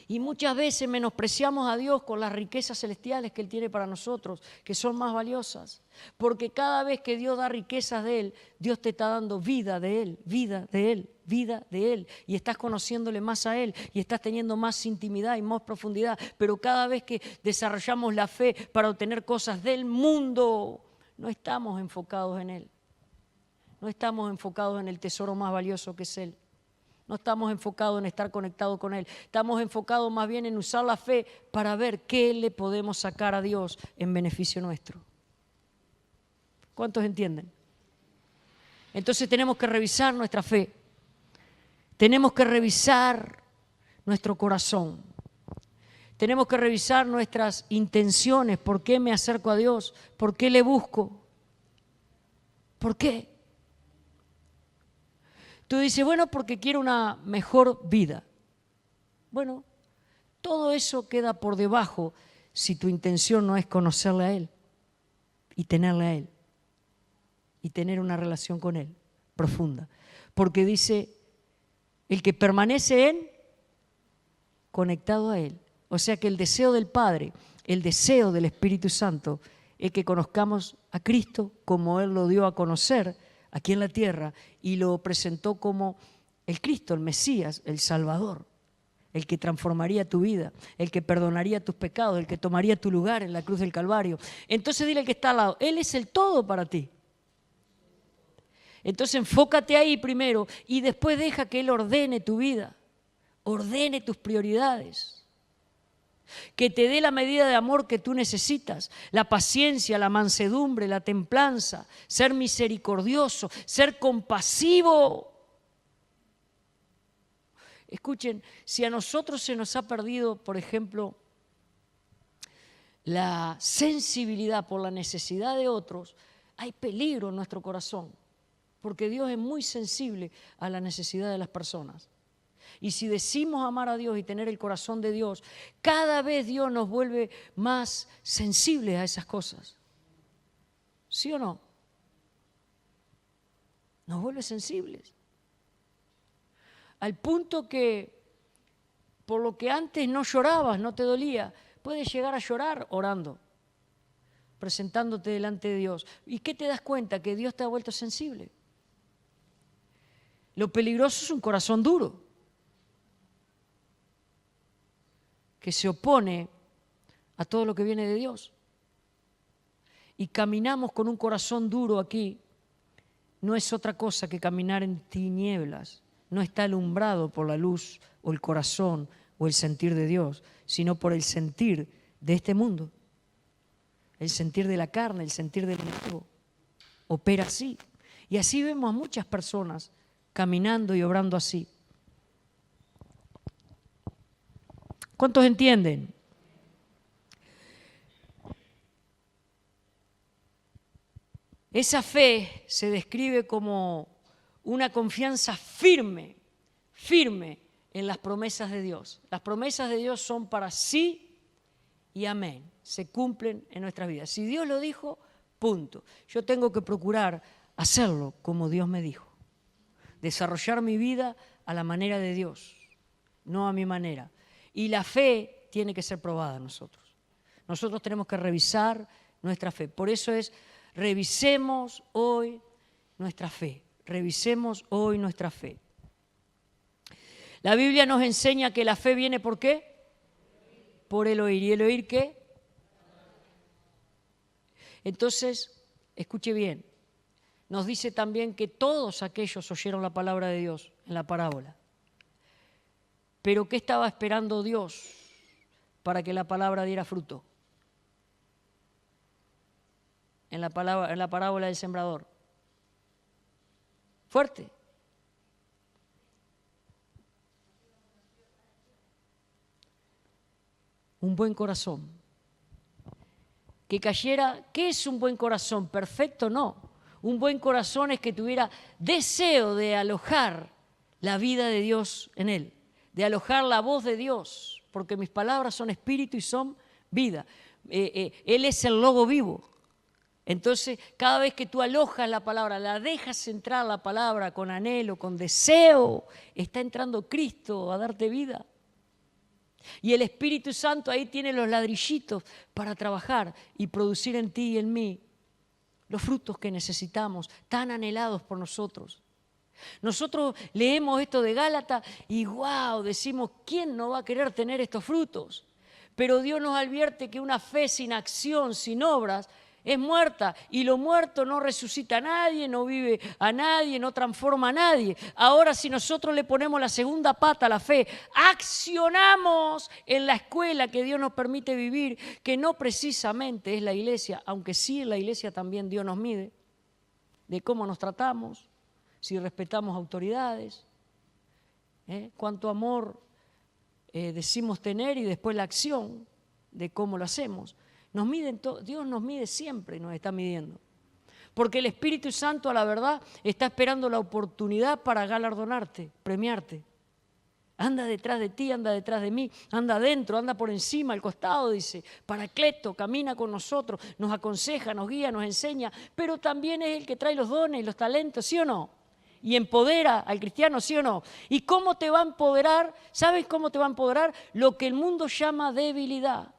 Y muchas veces menospreciamos a Dios con las riquezas celestiales que Él tiene para nosotros, que son más valiosas. Porque cada vez que Dios da riquezas de Él, Dios te está dando vida de Él, vida de Él, vida de Él. Y estás conociéndole más a Él y estás teniendo más intimidad y más profundidad. Pero cada vez que desarrollamos la fe para obtener cosas del mundo, no estamos enfocados en Él. No estamos enfocados en el tesoro más valioso que es Él. No estamos enfocados en estar conectados con Él. Estamos enfocados más bien en usar la fe para ver qué le podemos sacar a Dios en beneficio nuestro. ¿Cuántos entienden? Entonces tenemos que revisar nuestra fe. Tenemos que revisar nuestro corazón. Tenemos que revisar nuestras intenciones. ¿Por qué me acerco a Dios? ¿Por qué le busco? ¿Por qué? Tú dices, bueno, porque quiero una mejor vida. Bueno, todo eso queda por debajo si tu intención no es conocerle a Él y tenerle a Él y tener una relación con Él profunda. Porque dice, el que permanece conectado a Él. O sea que el deseo del Padre, el deseo del Espíritu Santo es que conozcamos a Cristo como Él lo dio a conocer aquí en la tierra y lo presentó como el Cristo, el Mesías, el Salvador, el que transformaría tu vida, el que perdonaría tus pecados, el que tomaría tu lugar en la cruz del Calvario. Entonces dile al que está al lado, Él es el todo para ti. Entonces enfócate ahí primero y después deja que Él ordene tu vida, ordene tus prioridades. que te dé la medida de amor que tú necesitas, la paciencia, la mansedumbre, la templanza, ser misericordioso, ser compasivo. Escuchen, si a nosotros se nos ha perdido, por ejemplo, la sensibilidad por la necesidad de otros, hay peligro en nuestro corazón, porque Dios es muy sensible a la necesidad de las personas. Y si decimos amar a Dios y tener el corazón de Dios, cada vez Dios nos vuelve más sensibles a esas cosas. ¿Sí o no? Nos vuelve sensibles. Al punto que por lo que antes no llorabas, no te dolía, puedes llegar a llorar orando, presentándote delante de Dios. ¿Y qué te das cuenta? Que Dios te ha vuelto sensible. Lo peligroso es un corazón duro, que se opone a todo lo que viene de Dios. Y caminamos con un corazón duro aquí, no es otra cosa que caminar en tinieblas. No está alumbrado por la luz o el corazón o el sentir de Dios, sino por el sentir de este mundo. El sentir de la carne, el sentir del enemigo. Opera así. Y así vemos a muchas personas caminando y obrando así. ¿Cuántos entienden? Esa fe se describe como una confianza firme, firme en las promesas de Dios. Las promesas de Dios son para sí y amén. Se cumplen en nuestras vidas. Si Dios lo dijo, punto. Yo tengo que procurar hacerlo como Dios me dijo. Desarrollar mi vida a la manera de Dios, no a mi manera. Y la fe tiene que ser probada en nosotros. Nosotros tenemos que revisar nuestra fe. Por eso es, revisemos hoy nuestra fe. Revisemos hoy nuestra fe. La Biblia nos enseña que la fe viene ¿por qué? Por el oír. ¿Y el oír qué? Entonces, escuche bien, nos dice también que todos aquellos oyeron la palabra de Dios en la parábola. Pero ¿qué estaba esperando Dios para que la palabra diera fruto? En la parábola del sembrador. Fuerte. Un buen corazón. Que cayera, ¿qué es un buen corazón? Perfecto, no. Un buen corazón es que tuviera deseo de alojar la vida de Dios en él, de alojar la voz de Dios, porque mis palabras son espíritu y son vida. Él es el logo vivo. Entonces, cada vez que tú alojas la palabra, la dejas entrar la palabra con anhelo, con deseo, está entrando Cristo a darte vida. Y el Espíritu Santo ahí tiene los ladrillitos para trabajar y producir en ti y en mí los frutos que necesitamos, tan anhelados por nosotros. Nosotros leemos esto de Gálatas y wow, decimos, ¿quién no va a querer tener estos frutos? Pero Dios nos advierte que una fe sin acción, sin obras, es muerta, y lo muerto no resucita a nadie, no vive a nadie, no transforma a nadie. Ahora, si nosotros le ponemos la segunda pata a la fe, accionamos en la escuela que Dios nos permite vivir, que no precisamente es la iglesia, aunque sí en la iglesia también Dios nos mide, de cómo nos tratamos, si respetamos autoridades, cuánto amor decimos tener y después la acción de cómo lo hacemos. Dios nos mide siempre y nos está midiendo. Porque el Espíritu Santo, a la verdad, está esperando la oportunidad para galardonarte, premiarte. Anda detrás de ti, anda detrás de mí, anda adentro, anda por encima, al costado, dice. Paracleto, camina con nosotros, nos aconseja, nos guía, nos enseña, pero también es el que trae los dones y los talentos, ¿sí o no? Y empodera al cristiano, ¿sí o no? ¿Y cómo te va a empoderar? ¿Sabes cómo te va a empoderar? Lo que el mundo llama debilidad.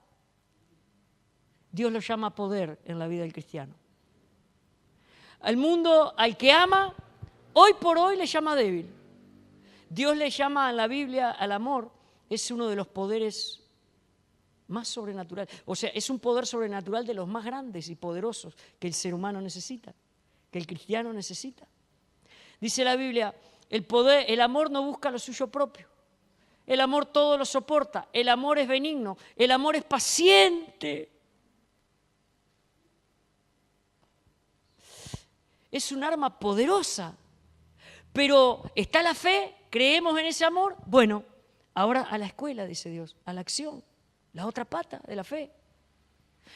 Dios lo llama poder en la vida del cristiano. Al mundo, al que ama, hoy por hoy le llama débil. Dios le llama en la Biblia al amor, es uno de los poderes más sobrenaturales. O sea, es un poder sobrenatural de los más grandes y poderosos que el ser humano necesita, que el cristiano necesita. Dice la Biblia, el amor no busca lo suyo propio. el amor todo lo soporta, el amor es benigno, el amor es paciente. Es un arma poderosa. Pero ¿está la fe? ¿Creemos en ese amor? Bueno, ahora a la escuela, dice Dios, a la acción, la otra pata de la fe.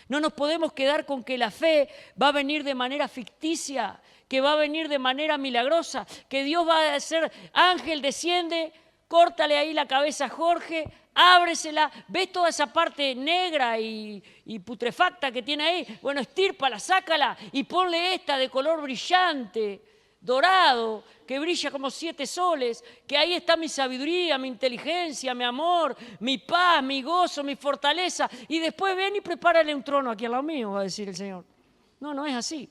No nos podemos quedar con que la fe va a venir de manera ficticia, que va a venir de manera milagrosa, que Dios va a hacer, ángel desciende, córtale ahí la cabeza a Jorge, ábresela, ¿ves toda esa parte negra y putrefacta que tiene ahí? Bueno, estírpala, sácala y ponle esta de color brillante, dorado, que brilla como 7 soles, que ahí está mi sabiduría, mi inteligencia, mi amor, mi paz, mi gozo, mi fortaleza, y después ven y prepárale un trono aquí al lado mío, va a decir el Señor. No, no es así.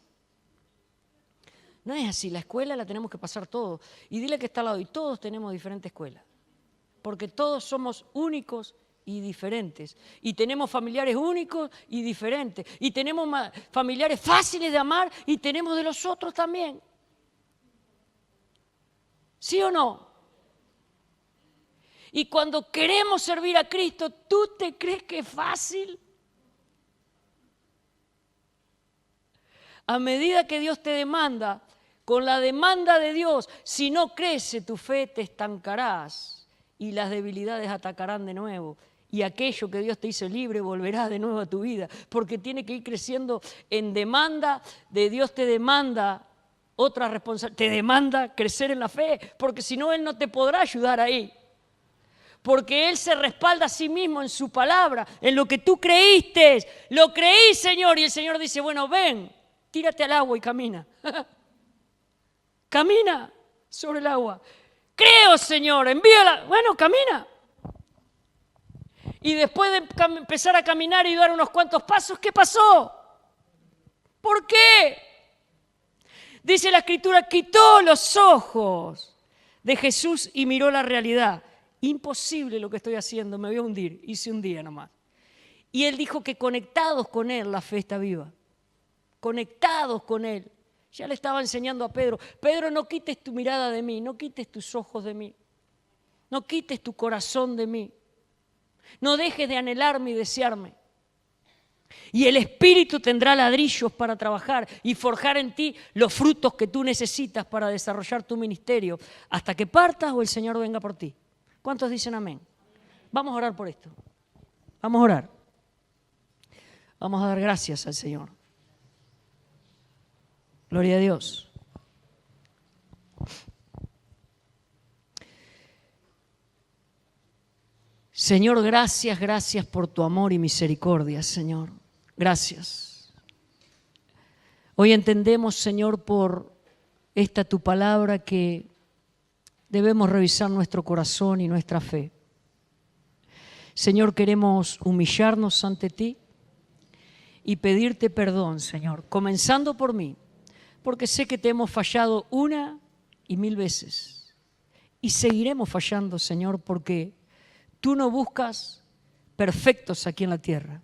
No es así, la escuela la tenemos que pasar todos. Y dile que está al lado, y todos tenemos diferentes escuelas, porque todos somos únicos y diferentes, y tenemos familiares únicos y diferentes, y tenemos familiares fáciles de amar, y tenemos de los otros también. ¿Sí o no? Y cuando queremos servir a Cristo, ¿tú te crees que es fácil? A medida que Dios te demanda, con la demanda de Dios, si no crece tu fe, te estancarás y las debilidades atacarán de nuevo. Y aquello que Dios te hizo libre volverá de nuevo a tu vida, porque tiene que ir creciendo en demanda de Dios. Te demanda otra responsabilidad, te demanda crecer en la fe, porque si no, Él no te podrá ayudar ahí. Porque Él se respalda a sí mismo en su palabra, en lo que tú creíste. Lo creí, Señor, y el Señor dice, bueno, ven, tírate al agua y camina. Camina sobre el agua. Creo, Señor, envíala. Bueno, camina. Y después de empezar a caminar y dar unos cuantos pasos, ¿qué pasó? ¿Por qué? Dice la Escritura, quitó los ojos de Jesús y miró la realidad. Imposible lo que estoy haciendo, me voy a hundir. Hice un día nomás. Y Él dijo que conectados con Él la fe está viva. Conectados con Él. Ya le estaba enseñando a Pedro, Pedro, no quites tu mirada de mí, no quites tus ojos de mí, no quites tu corazón de mí, no dejes de anhelarme y desearme. Y el Espíritu tendrá ladrillos para trabajar y forjar en ti los frutos que tú necesitas para desarrollar tu ministerio, hasta que partas o el Señor venga por ti. ¿Cuántos dicen amén? Vamos a orar por esto, vamos a orar, vamos a dar gracias al Señor. Gloria a Dios. Señor, gracias, gracias por tu amor y misericordia, Señor. Gracias. Hoy entendemos, Señor, por esta tu palabra que debemos revisar nuestro corazón y nuestra fe. Señor, queremos humillarnos ante ti y pedirte perdón, Señor, comenzando por mí, porque sé que te hemos fallado 1 y 1000 veces. Y seguiremos fallando, Señor, porque tú no buscas perfectos aquí en la tierra,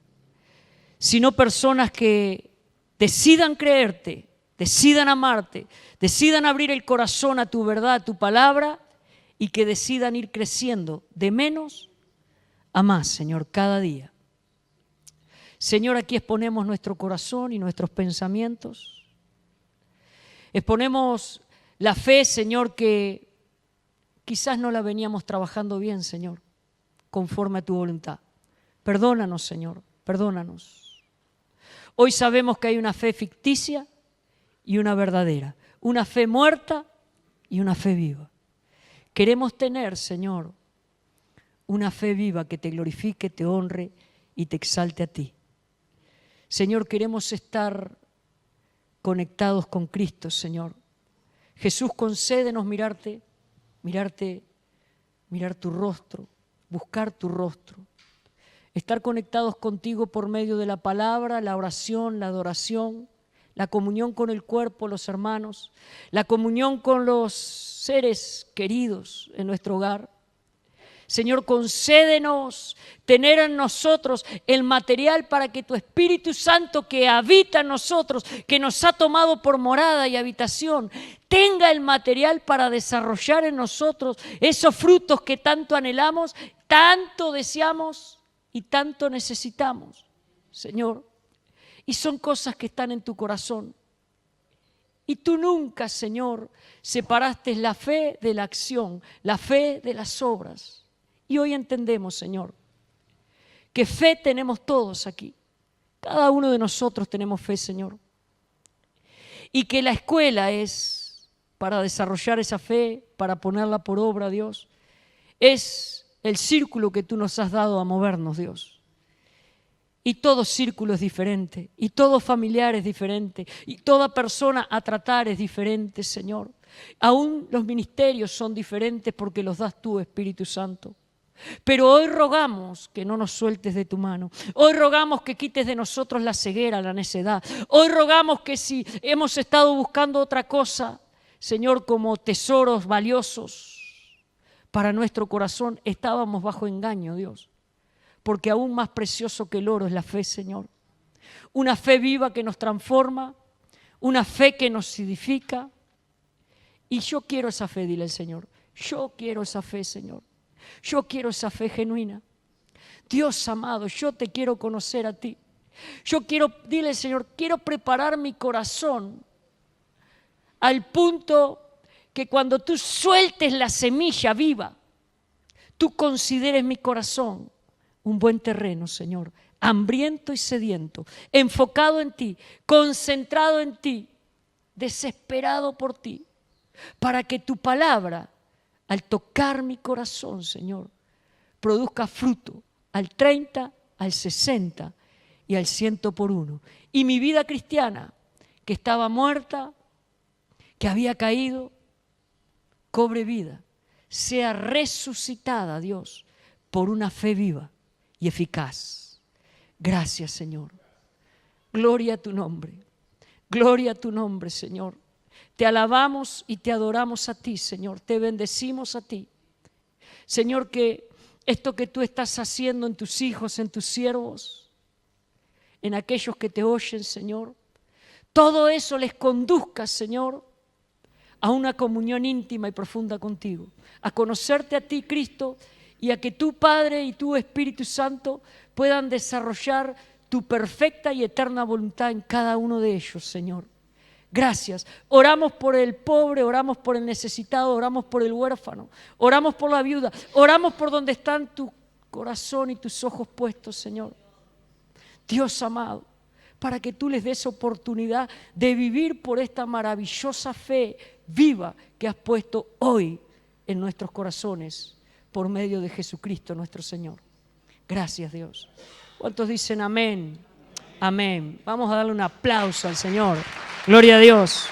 sino personas que decidan creerte, decidan amarte, decidan abrir el corazón a tu verdad, a tu palabra, y que decidan ir creciendo de menos a más, Señor, cada día. Señor, aquí exponemos nuestro corazón y nuestros pensamientos. Exponemos la fe, Señor, que quizás no la veníamos trabajando bien, Señor, conforme a tu voluntad. Perdónanos, Señor, perdónanos. Hoy sabemos que hay una fe ficticia y una verdadera, una fe muerta y una fe viva. Queremos tener, Señor, una fe viva que te glorifique, te honre y te exalte a ti. Señor, queremos estar conectados con Cristo, Señor. Jesús, concédenos mirar tu rostro, buscar tu rostro, estar conectados contigo por medio de la palabra, la oración, la adoración, la comunión con el cuerpo, los hermanos, la comunión con los seres queridos en nuestro hogar. Señor, concédenos tener en nosotros el material para que tu Espíritu Santo que habita en nosotros, que nos ha tomado por morada y habitación, tenga el material para desarrollar en nosotros esos frutos que tanto anhelamos, tanto deseamos y tanto necesitamos, Señor. Y son cosas que están en tu corazón. Y tú nunca, Señor, separaste la fe de la acción, la fe de las obras. Y hoy entendemos, Señor, que fe tenemos todos aquí. Cada uno de nosotros tenemos fe, Señor. Y que la escuela es para desarrollar esa fe, para ponerla por obra, Dios. Es el círculo que tú nos has dado a movernos, Dios. Y todo círculo es diferente, y todo familiar es diferente, y toda persona a tratar es diferente, Señor. Aún los ministerios son diferentes porque los das tú, Espíritu Santo. Pero hoy rogamos que no nos sueltes de tu mano. Hoy rogamos que quites de nosotros la ceguera, la necedad. Hoy rogamos que si hemos estado buscando otra cosa, Señor, como tesoros valiosos para nuestro corazón, estábamos bajo engaño, Dios. Porque aún más precioso que el oro es la fe, Señor. Una fe viva que nos transforma, una fe que nos edifica. Y yo quiero esa fe, dile al Señor. Yo quiero esa fe, Señor. Yo quiero esa fe genuina. Dios amado, yo te quiero conocer a ti. Yo quiero, dile al Señor, quiero preparar mi corazón al punto que cuando tú sueltes la semilla viva, tú consideres mi corazón un buen terreno, Señor, hambriento y sediento, enfocado en ti, concentrado en ti, desesperado por ti, para que tu palabra, al tocar mi corazón, Señor, produzca fruto al 30, al 60 y al 100 por uno. Y mi vida cristiana, que estaba muerta, que había caído, cobre vida, sea resucitada, Dios, por una fe viva y eficaz. Gracias, Señor. Gloria a tu nombre. Gloria a tu nombre, Señor. Te alabamos y te adoramos a ti, Señor. Te bendecimos a ti. Señor, que esto que tú estás haciendo en tus hijos, en tus siervos, en aquellos que te oyen, Señor, todo eso les conduzca, Señor, a una comunión íntima y profunda contigo, a conocerte a ti, Cristo, y a que tu Padre y tu Espíritu Santo puedan desarrollar tu perfecta y eterna voluntad en cada uno de ellos, Señor. Gracias. Oramos por el pobre, oramos por el necesitado, oramos por el huérfano, oramos por la viuda, oramos por donde están tu corazón y tus ojos puestos, Señor. Dios amado, para que tú les des oportunidad de vivir por esta maravillosa fe viva que has puesto hoy en nuestros corazones por medio de Jesucristo nuestro Señor. Gracias, Dios. ¿Cuántos dicen amén? Amén. Vamos a darle un aplauso al Señor. Gloria a Dios.